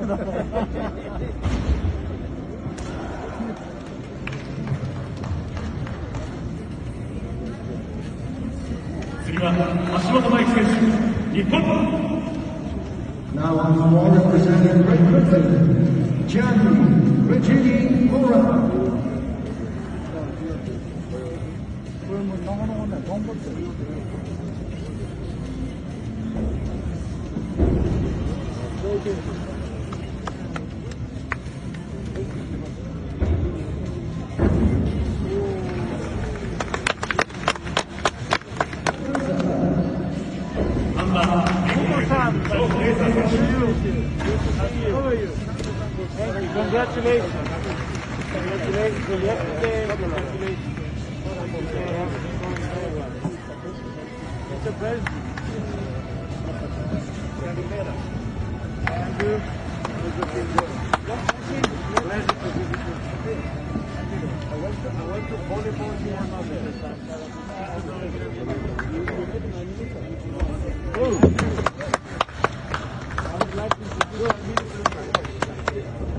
次は橋本大輝選手、日本。Now on the wall representing Great Britain, Gianni Regini Mora. これもなかなかね、頑張ってる。Congratulations. Congratulations for yesterday. Congratulations. It's a present. Andrew, pleasure to visit you. I went to volleyball here and I would like to do a